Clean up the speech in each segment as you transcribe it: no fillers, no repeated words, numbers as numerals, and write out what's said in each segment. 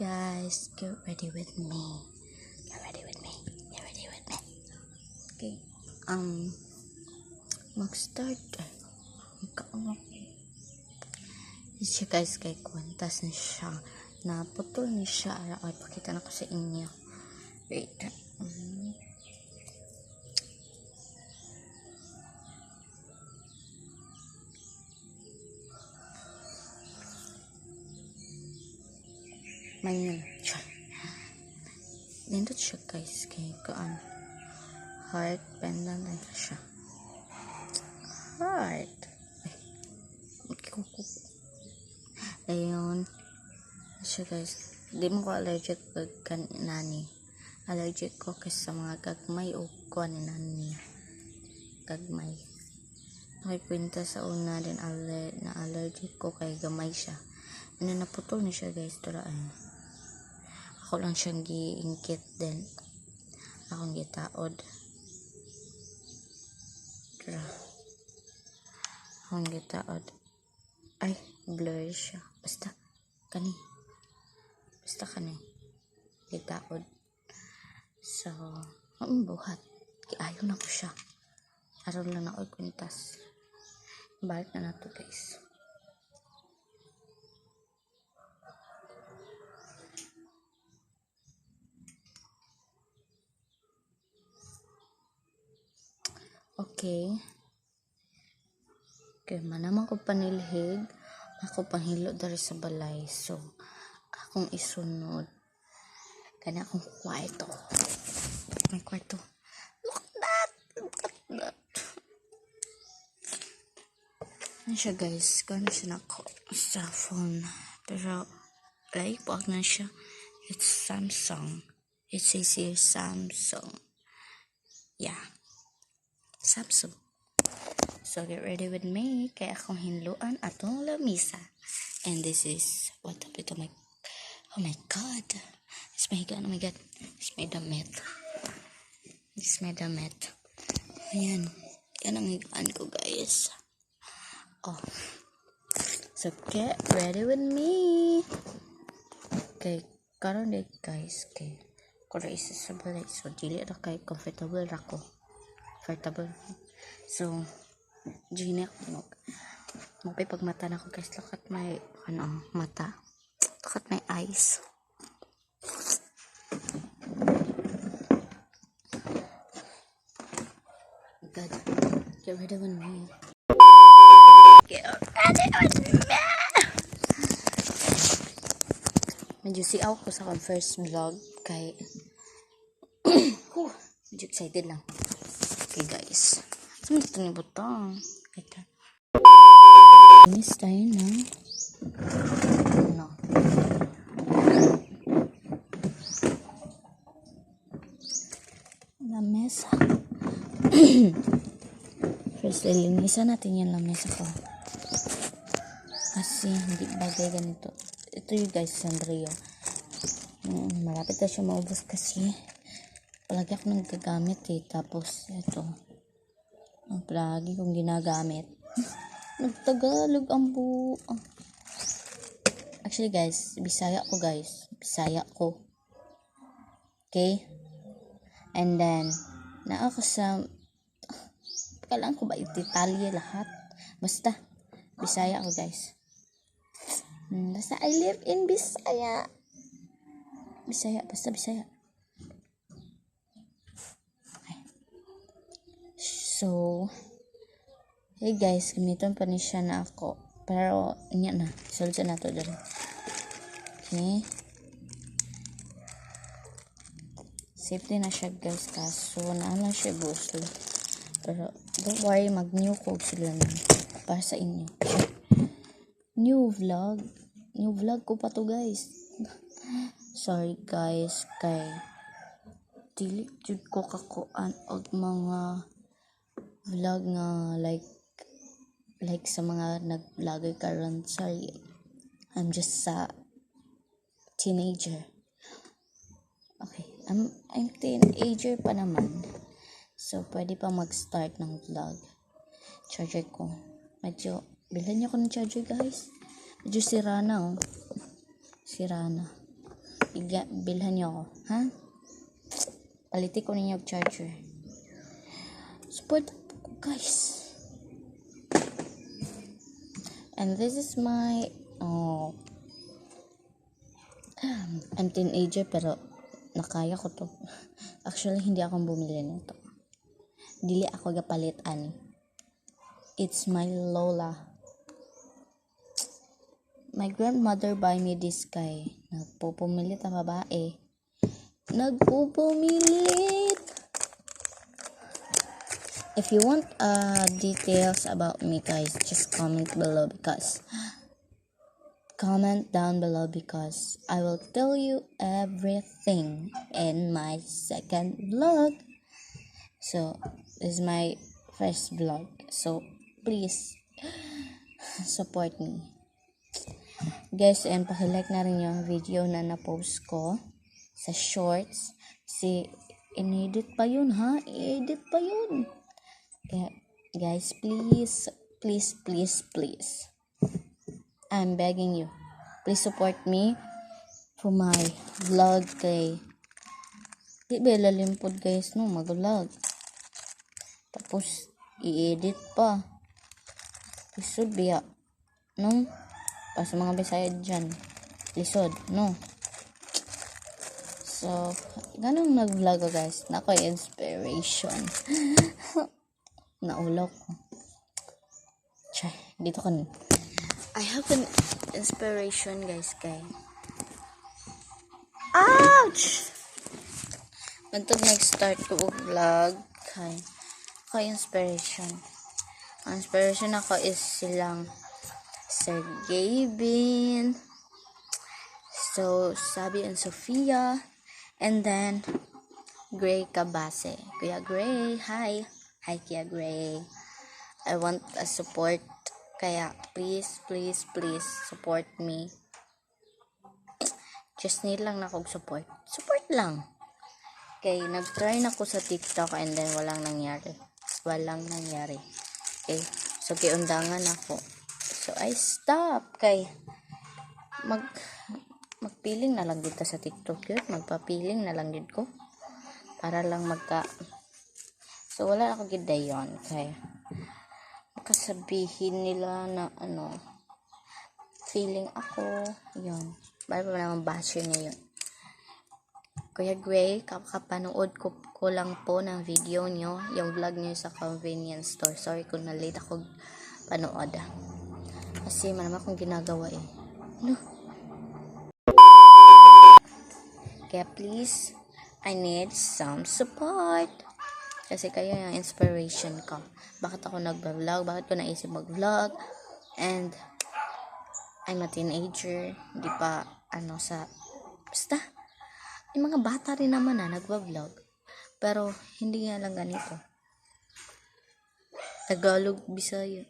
guys, get ready with me. Get ready with me. Get ready with me. Okay. Mag-start. Siya guys, kay kwantas na siya. Naputol ni siya. Ay, pakita na ko sa inyo. Wait. Mayon siya. Nindot siya guys. Kay kaan. Heart pendant na siya. Heart. Ayun. Siya guys. Di mo ko allergic kag nani. Allergic ko kasi sa mga gagmay o kuha ni nani. Gagmay. Nakikwenta sa una din na allergic ko kay gamay siya. Ano naputol na siya guys. Turaan. Ako lang siyang giingkit din. Akong gitaod. Akong gitaod. Ay, blur siya. Basta kani. Gitaod. So, buhat. Ayaw na ko siya. Araw lang na ako kwintas. Balik na nato guys. Okay. Okay, manaman ko panilhig. Ako panghilo dari sa balay. So, akong isunod. Kana akong kwarto. May kwarto. Look that. Ano siya guys? Kano siya nako sa phone. Pero, like, pag na siya. It's Samsung. It says here Samsung. Yeah. Samsung. So, get ready with me. Kaya akong hinluan atong lamisa. And this is, what up ito? Oh my God. It's my God. Oh my God. It's my damit. Ayan. Yan ang higaan ko, guys. Oh. So, get ready with me. Okay. Karon din, guys. Okay. Kura isa sa balay. So, dili na kay comfortable ako. So, gini ako magpipagmata na ako guys. Look at my mata. Look at my eyes. God, get ready with me. Get ready with me. Medyo siaw ko sa first vlog kay medyo excited lang. Okay guys. Saan ito ni butang? Ito. Miss tayo na. No. Lamesa. First, lilinisan natin yung lamesa ko. Kasi hindi bagay ganito. Ito yung guys, Sandrio. Malapit na siya maubos kasi palagi ako nang gagamit Tapos, ito. Ang palagi kong ginagamit. Nagtagalog ang buo. Actually guys, Bisaya ko. Okay? And then, naako sa kailangan ko ba ititalye lahat? Basta, Bisaya ako guys. Basta I live in Bisaya. Basta Bisaya. Okay. So, hey guys, gamiton pa ni siya na ako. Pero, niya na. Solve na to dali. Okay. Safety na siya guys. Kaso, naalang siya gusto. Pero, don't worry, mag-new code sila na. Para sa inyo. New vlog ko pa to guys. Sorry guys, kay dili jud ko kakuan og mga vlog nga like sa mga nag-vlogger karon. Sorry, I'm just a teenager. Okay, I'm teenager pa naman. So, pwede pa mag-start ng vlog. Charger ko. Medyo, bilhan niyo ko ng charger guys. Medyo sira na. bilhan niyo ako, ha? Palitin ko ninyo yung charger. Support ko, guys. And this is my, I'm teenager pero nakaya ko to. Actually, hindi ako bumili nito. Dili ako gapalit, ani. It's my Lola. My grandmother buy me this guy. Nagpupumilit ang babae. Nagpupumilit! If you want details about me, guys, just comment down below because I will tell you everything in my second vlog. So, this is my first vlog. So, please support me. Guys, and pakilike na rin yung video na na-post ko sa shorts. Kasi, in-edit pa yun, ha? I-edit pa yun. Kaya, guys, please. I'm begging you. Please support me for my vlog kay. Di ba lalimpod, guys, no? Mag-vlog. Tapos, i-edit pa. Lisod biya. No? Pa sa mga Bisaya dyan. Lisod, no? So, ganun nag-vlog ko, guys. Nako, inspiration. Naulaw ko. Chay, dito ka nun. I have an inspiration, guys, kay. Ouch! Bantog nag-start ko vlog kay inspiration. Ang inspiration ako is silang Sir Gavin, so Sabi and Sofia, and then Gray Cabase. Kuya Gray, hi Kuya Gray. I want a support, kaya please support me. Just need lang na kog support lang. Okay, nag-try na ko sa TikTok and then walang nangyari. Okay, so kiundangan ako. So I stop kay magpiling na lang dito sa TikTok yun. Magpapiling na lang din ko para lang so wala ako gid dayon kay makasabihin nila na feeling ako yun. Bala pa naman basher niya yun. Kuya Gray, kapanood ko lang po ng video nyo, yung vlog nyo sa convenience store. Sorry kung na-late ako panood. Kasi marami akong ginagawa eh. No. Kaya please, I need some support. Kasi kayo yung inspiration ko. Bakit ako nag-vlog? Bakit ko naisip mag-vlog? And I'm a teenager. Hindi pa basta. Yung mga bata rin naman nagwa-vlog. Pero, hindi nga lang ganito. Tagalog, Bisaya.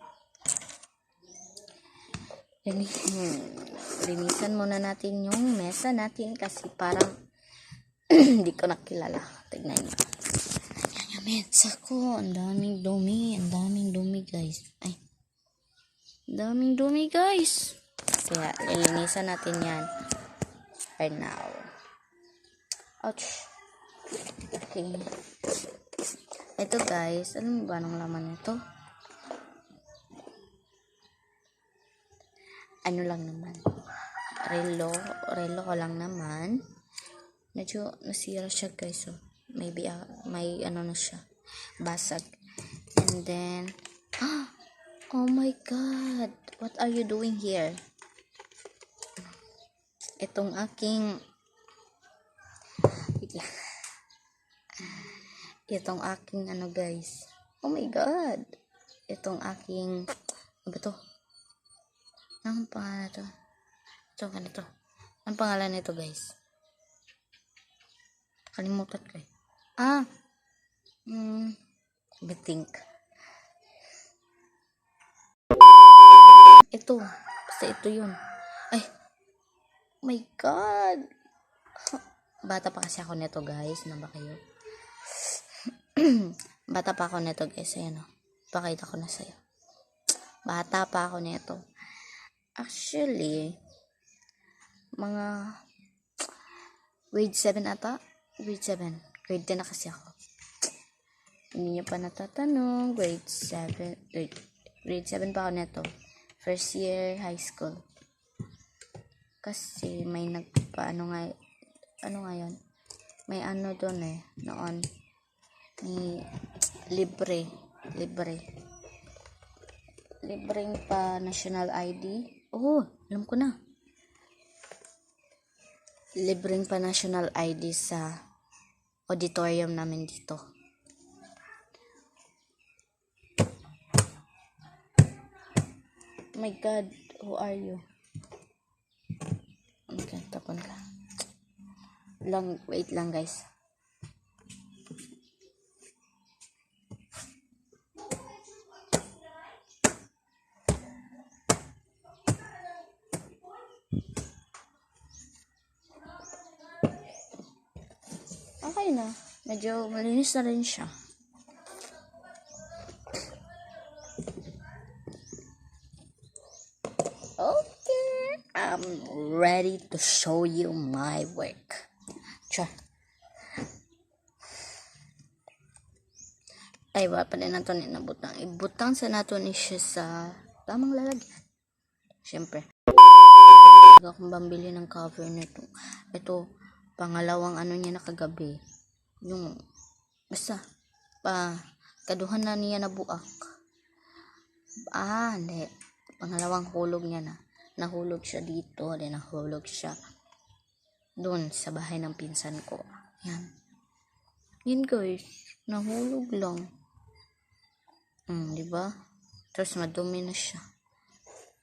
Linisan muna natin yung mesa natin kasi parang hindi ko nakilala. Tignan nyo. Yan yung mesa ko. Ang daming dumi, guys. Ay. Daming dumi, guys. Kaya, lilinisan natin yan. Right now. Ouch. Okay. Ito, guys. Alam mo ba anong laman nito? Ano lang naman. Relo ko lang naman. Medyo nasira siya, guys. So, maybe may na siya. Basag. And then, oh my God. What are you doing here? Itong aking guys. Oh my God. Itong aking ano to? Anong pangalan to? Ito, ganito. Anong pangalan nito, guys? Kalimutan ko eh. I think. Ito. Basta ito yun. Ay. Oh my God. Bata pa kasi ako nito, guys. Ano ba kayo? Bata pa ako nito, guys. Ayan o. Pakita ko na sa'yo. Bata pa ako nito. Actually, mga Grade 7 ata? Grade 7. Grade 10 na kasi ako. Hindi niyo pa natatanong. Grade 7. Grade 7 pa ako neto. First year high school. Kasi may ano nga yun? May ano doon noon. May libreng pa national ID. Oh, alam ko na. Libreng pa national ID sa auditorium namin dito. Oh my God, who are you? Okay, tapon ka. Wait lang guys. Okay na. Medyo malinis na rin siya. Okay. I'm ready to show you my work. Try. Ay, wala pa din nato ni nabutang. Ibutang sa nato ni siya sa tamang lalagyan. Siyempre. Akong bambili ng cover nito. Ito, pangalawang ano niya na kagabi. Yung, basta, kaduhan na niya nabuak. Hindi. Pangalawang hulog niya na. Nahulog siya dito, then nahulog siya doon sa bahay ng pinsan ko. Yan. Yan guys, nahulog lang. Diba? Tapos madumi na siya.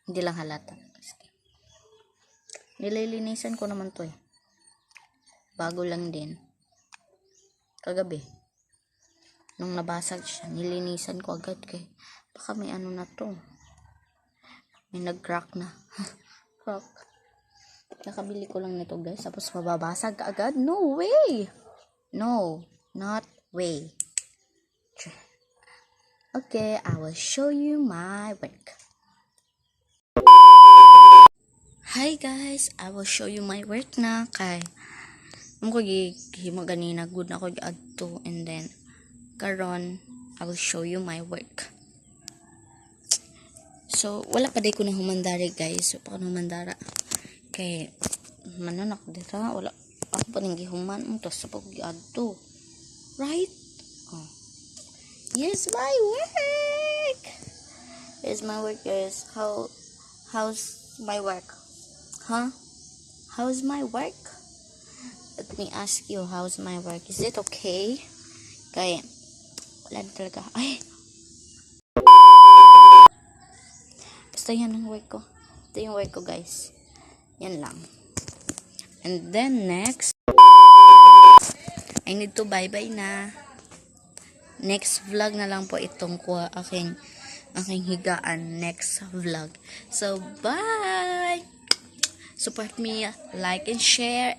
Hindi lang halata. Nililinisan ko naman to Bago lang din. Kagabi. Nung nabasag siya, nilinisan ko agad baka may ano na to. May nag-crack na. Crack. Nakabili ko lang nito guys. Tapos mababasag agad. No way! No, not way. Okay, I will show you my work. Hi guys, I will show you my work na kay ko gihimo ganina good na ko adto, and then karon I will show you my work. So wala pa day ko na humandari guys. So pa humandara kay manon ako dito wala ako pa ning gihuman to sa pag adto. Right? Oh. Yes, my work. Here's my work guys. How's my work? Huh? How's my work? Let me ask you, how's my work? Is it okay? Kaya, wala na talaga. Ay! Basta yan ang work ko. Ito yung work ko, guys. Yan lang. And then, next, I need to bye-bye na. Next vlog na lang po itong aking higaan. Next vlog. So, bye! Support me, like and share.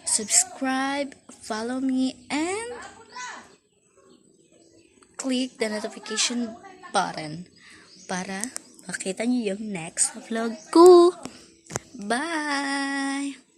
Subscribe, follow me, and click the notification button para makita niyo yung next vlog ko. Bye!